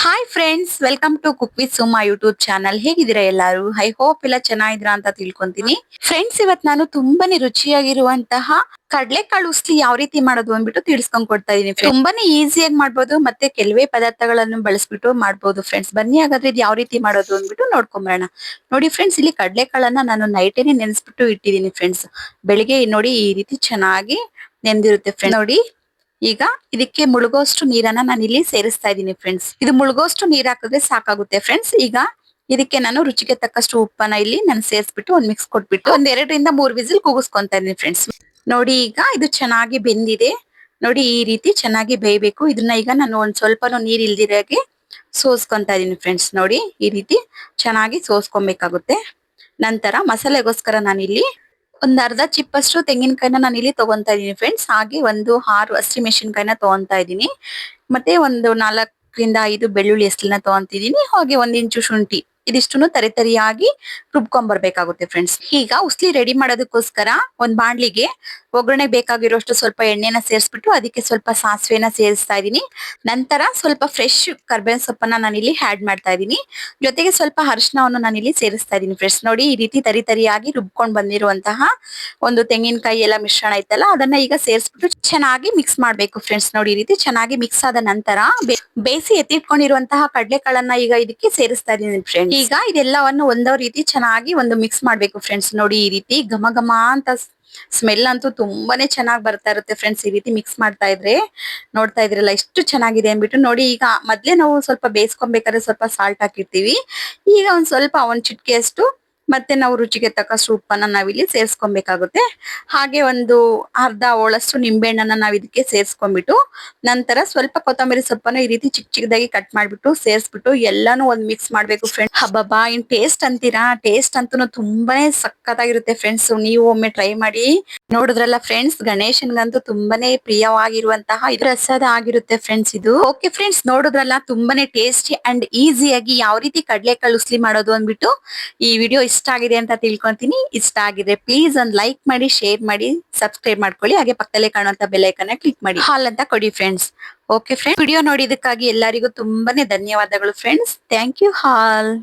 Hi friends, welcome to cook with Suma YouTube channel. ಹೇಗಿದ್ದೀರಾ ಎಲ್ಲರೂ? I hope ಎಲ್ಲ ಚೆನ್ನಾಗಿದ್ದೀರಾ ಅಂತ ತಿಳ್ಕೊಂತೀನಿ. ಫ್ರೆಂಡ್ಸ್, ಇವತ್ ನಾನು ತುಂಬಾನೇ ರುಚಿಯಾಗಿರುವಂತಹ ಕಡ್ಲೆಕಾಳು ಉಸ್ಲಿ ಯಾವ ರೀತಿ ಮಾಡೋದು ಅಂದ್ಬಿಟ್ಟು ತಿಳಿಸ್ಕೊಂಡ್ ಕೊಡ್ತಾ ಇದೀನಿ. ತುಂಬಾನೇ ಈಸಿಯಾಗಿ ಮಾಡ್ಬೋದು, ಮತ್ತೆ ಕೆಲವೇ ಪದಾರ್ಥಗಳನ್ನು ಬಳಸ್ಬಿಟ್ಟು ಮಾಡ್ಬೋದು. ಫ್ರೆಂಡ್ಸ್, ಬನ್ನಿ ಹಾಗಾದ್ರೆ ಇದು ಯಾವ ರೀತಿ ಮಾಡೋದು ಅಂದ್ಬಿಟ್ಟು ನೋಡ್ಕೊಂಬರೋಣ. ನೋಡಿ ಫ್ರೆಂಡ್ಸ್, ಇಲ್ಲಿ ಕಡ್ಲೆಕಾಳನ್ನ ನಾನು ನೈಟೇನೆ ನೆನೆಸ್ಬಿಟ್ಟು ಇಟ್ಟಿದ್ದೀನಿ ಫ್ರೆಂಡ್ಸ್. ಬೆಳಿಗ್ಗೆ ನೋಡಿ ಈ ರೀತಿ ಚೆನ್ನಾಗಿ ನೆಂದಿರುತ್ತೆ ಫ್ರೆಂಡ್ಸ್. ನೋಡಿ, ಈಗ ಇದಕ್ಕೆ ಮುಳುಗೋಷ್ಟು ನೀರನ್ನ ನಾನು ಇಲ್ಲಿ ಸೇರಿಸ್ತಾ ಇದ್ದೀನಿ ಫ್ರೆಂಡ್ಸ್. ಇದು ಮುಳುಗೋಷ್ಟು ನೀರ್ ಹಾಕಿದ್ರೆ ಸಾಕಾಗುತ್ತೆ ಫ್ರೆಂಡ್ಸ್. ಈಗ ಇದಕ್ಕೆ ನಾನು ರುಚಿಗೆ ತಕ್ಕಷ್ಟು ಉಪ್ಪನ್ನ ಇಲ್ಲಿ ನಾನು ಸೇರಿಸ್ಬಿಟ್ಟು ಒಂದ್ ಮಿಕ್ಸ್ ಕೊಟ್ಬಿಟ್ಟು ಒಂದ್ 2 ರಿಂದ 3 ವಿಸಿಲ್ ಕೂಗಿಸ್ಕೊಂತಾ ಇದ್ದೀನಿ ಫ್ರೆಂಡ್ಸ್. ನೋಡಿ, ಈಗ ಇದು ಚೆನ್ನಾಗಿ ಬೆಂದಿದೆ. ನೋಡಿ, ಈ ರೀತಿ ಚೆನ್ನಾಗಿ ಬೇಯಬೇಕು. ಇದನ್ನ ಈಗ ನಾನು ಒಂದ್ ಸ್ವಲ್ಪನೂ ನೀರ್ ಇಲ್ದಿರಾಗೆ ಸೋಸ್ಕೊಂತಾ ಇದೀನಿ ಫ್ರೆಂಡ್ಸ್. ನೋಡಿ, ಈ ರೀತಿ ಚೆನ್ನಾಗಿ ಸೋಸ್ಕೊಬೇಕಾಗುತ್ತೆ. ನಂತರ ಮಸಾಲೆಗೋಸ್ಕರ ನಾನಿಲ್ಲಿ ಒಂದ್ ಅರ್ಧ ಚಿಪ್ಪಷ್ಟು ತೆಂಗಿನಕಾಯಿನ ನಾನು ಇಲ್ಲಿ ತಗೊಂತಾ ಇದೀನಿ ಫ್ರೆಂಡ್ಸ್. ಹಾಗೆ ಒಂದು 6 ಹಸಿಮೆಣಸಿನಕಾಯಿನ ತಗೊಂತಾ ಇದೀನಿ. ಮತ್ತೆ ಒಂದು 4 ರಿಂದ 5 ಬೆಳ್ಳುಳ್ಳಿ ಎಸ್ಲನ್ನ ತಗೊಂತಿದೀನಿ. ಹಾಗೆ 1 ಇಂಚು ಶುಂಠಿ. ಇದಿಷ್ಟನ್ನು ತರಿತರಿಯಾಗಿ ರುಬ್ಕೊಂಡ್ ಬರ್ಬೇಕಾಗುತ್ತೆ ಫ್ರೆಂಡ್ಸ್. ಈಗ ಉಸ್ಲಿ ರೆಡಿ ಮಾಡೋದಕ್ಕೋಸ್ಕರ ಒಂದ್ ಬಾಣ್ಲಿಗೆ ಒಗ್ಗರಣೆ ಬೇಕಾಗಿರೋಷ್ಟು ಸ್ವಲ್ಪ ಎಣ್ಣೆನ ಸೇರಿಸ್ಬಿಟ್ಟು ಅದಕ್ಕೆ ಸ್ವಲ್ಪ ಸಾಸಿವೆನ ಸೇರಿಸ್ತಾ ಇದೀನಿ. ನಂತರ ಸ್ವಲ್ಪ ಫ್ರೆಶ್ ಕರ್ಬೇವಿನ ಸೊಪ್ಪನ್ನ ನಾನಿಲ್ಲಿ ಆಡ್ ಮಾಡ್ತಾ ಇದೀನಿ. ಜೊತೆಗೆ ಸ್ವಲ್ಪ ಅರಿಶಿನವನ್ನು ನಾನಿಲ್ಲಿ ಸೇರಿಸ್ತಾ ಇದೀನಿ ಫ್ರೆಂಡ್ಸ್. ನೋಡಿ, ಈ ರೀತಿ ತರಿತರಿಯಾಗಿ ರುಬ್ಕೊಂಡ್ ಬಂದಿರುವಂತಹ ಒಂದು ತೆಂಗಿನಕಾಯಿ ಎಲ್ಲ ಮಿಶ್ರಣ ಐತಲ್ಲ, ಅದನ್ನ ಈಗ ಸೇರಿಸ್ಬಿಟ್ಟು ಚೆನ್ನಾಗಿ ಮಿಕ್ಸ್ ಮಾಡ್ಬೇಕು ಫ್ರೆಂಡ್ಸ್. ನೋಡಿ, ಈ ರೀತಿ ಚೆನ್ನಾಗಿ ಮಿಕ್ಸ್ ಆದ ನಂತರ ಬೇಯಿಸಿ ಎತ್ತಿಟ್ಕೊಂಡಿರುವಂತಹ ಕಡ್ಲೆಕಾಳನ್ನ ಈಗ ಇದಕ್ಕೆ ಸೇರಿಸ್ತಾ ಇದೀನಿ ಫ್ರೆಂಡ್ಸ್. ಈಗ ಇದೆಲ್ಲವನ್ನು ಒಂದೋ ರೀತಿ ಚೆನ್ನಾಗಿ ಒಂದು ಮಿಕ್ಸ್ ಮಾಡ್ಬೇಕು ಫ್ರೆಂಡ್ಸ್. ನೋಡಿ, ಈ ರೀತಿ ಘಮ ಘಮ ಅಂತ ಸ್ಮೆಲ್ ಅಂತೂ ತುಂಬಾನೇ ಚೆನ್ನಾಗಿ ಬರ್ತಾ ಇರುತ್ತೆ ಫ್ರೆಂಡ್ಸ್. ಈ ರೀತಿ ಮಿಕ್ಸ್ ಮಾಡ್ತಾ ಇದ್ರೆ ನೋಡ್ತಾ ಇದ್ರಲ್ಲ ಎಷ್ಟು ಚೆನ್ನಾಗಿದೆ ಅಂದ್ಬಿಟ್ಟು. ನೋಡಿ, ಈಗ ಮೊದ್ಲೇ ನಾವು ಸ್ವಲ್ಪ ಬೇಯಿಸ್ಕೊಬೇಕಾದ್ರೆ ಸ್ವಲ್ಪ ಸಾಲ್ಟ್ ಹಾಕಿರ್ತೀವಿ. ಈಗ ಒಂದ್ ಸ್ವಲ್ಪ ಒಂದ್ ಚಿಟಿಕೆಯಷ್ಟು ಮತ್ತೆ ನಾವು ರುಚಿಗೆ ತಕ್ಕಷ್ಟು ಉಪ್ಪನ್ನ ನಾವಿಲ್ಲಿ ಸೇರಿಸ್ಕೊಬೇಕಾಗುತ್ತೆ. ಹಾಗೆ ಒಂದು ಅರ್ಧ ಹೋಳಷ್ಟು ನಿಂಬೆಹಣ್ಣನ್ನ ನಾವ್ ಇದಕ್ಕೆ ಸೇರಿಸ್ಕೊಂಡ್ಬಿಟ್ಟು ನಂತರ ಸ್ವಲ್ಪ ಕೊತ್ತಂಬರಿ ಸೊಪ್ಪನ್ನು ಈ ರೀತಿ ಚಿಕ್ಕ ಚಿಕ್ಕದಾಗಿ ಕಟ್ ಮಾಡ್ಬಿಟ್ಟು ಸೇರಿಸ್ಬಿಟ್ಟು ಎಲ್ಲಾನು ಒಂದ್ ಮಿಕ್ಸ್ ಮಾಡ್ಬೇಕು ಫ್ರೆಂಡ್ಸ್. ಹಬ್ಬಬ್ಬಾ, ಇನ್ ಟೇಸ್ಟ್ ಅಂತೀರಾ, ಟೇಸ್ಟ್ ಅಂತೂ ತುಂಬಾನೇ ಸಕ್ಕತ್ತಾಗಿರುತ್ತೆ ಫ್ರೆಂಡ್ಸ್. ನೀವು ಒಮ್ಮೆ ಟ್ರೈ ಮಾಡಿ. ನೋಡಿದ್ರಲ್ಲ ಫ್ರೆಂಡ್ಸ್, ಗಣೇಶನ್ಗಂತೂ ತುಂಬಾನೇ ಪ್ರಿಯವಾಗಿರುವಂತಹ ಪ್ರಸಾದ ಆಗಿರುತ್ತೆ ಫ್ರೆಂಡ್ಸ್ ಇದು. ಓಕೆ ಫ್ರೆಂಡ್ಸ್, ನೋಡಿದ್ರಲ್ಲ ತುಂಬಾನೇ ಟೇಸ್ಟಿ ಅಂಡ್ ಈಸಿಯಾಗಿ ಯಾವ ರೀತಿ ಕಡ್ಲೆಕಾಳು ಉಸ್ಲಿ ಮಾಡೋದು ಅಂದ್ಬಿಟ್ಟು. ಈ ವಿಡಿಯೋ ಇಷ್ಟ ಆಗಿದೆ ಅಂತ ತಿಳ್ಕೊಂತೀನಿ. ಇಷ್ಟ ಆಗಿದ್ರೆ ಪ್ಲೀಸ್ ಒಂದ್ ಲೈಕ್ ಮಾಡಿ, ಶೇರ್ ಮಾಡಿ, ಸಬ್ಸ್ಕ್ರೈಬ್ ಮಾಡ್ಕೊಳ್ಳಿ. ಹಾಗೆ ಪಕ್ಕದಲ್ಲೇ ಕಾಣುವಂತ ಬೆಲ್ ಐಕಾನ್ ಕ್ಲಿಕ್ ಮಾಡಿ ಹಾಲ್ ಅಂತ ಕೊಡಿ ಫ್ರೆಂಡ್ಸ್. ಓಕೆ ಫ್ರೆಂಡ್ಸ್, ವಿಡಿಯೋ ನೋಡಿದಕ್ಕಾಗಿ ಎಲ್ಲರಿಗೂ ತುಂಬಾನೇ ಧನ್ಯವಾದಗಳು ಫ್ರೆಂಡ್ಸ್. Thank you all.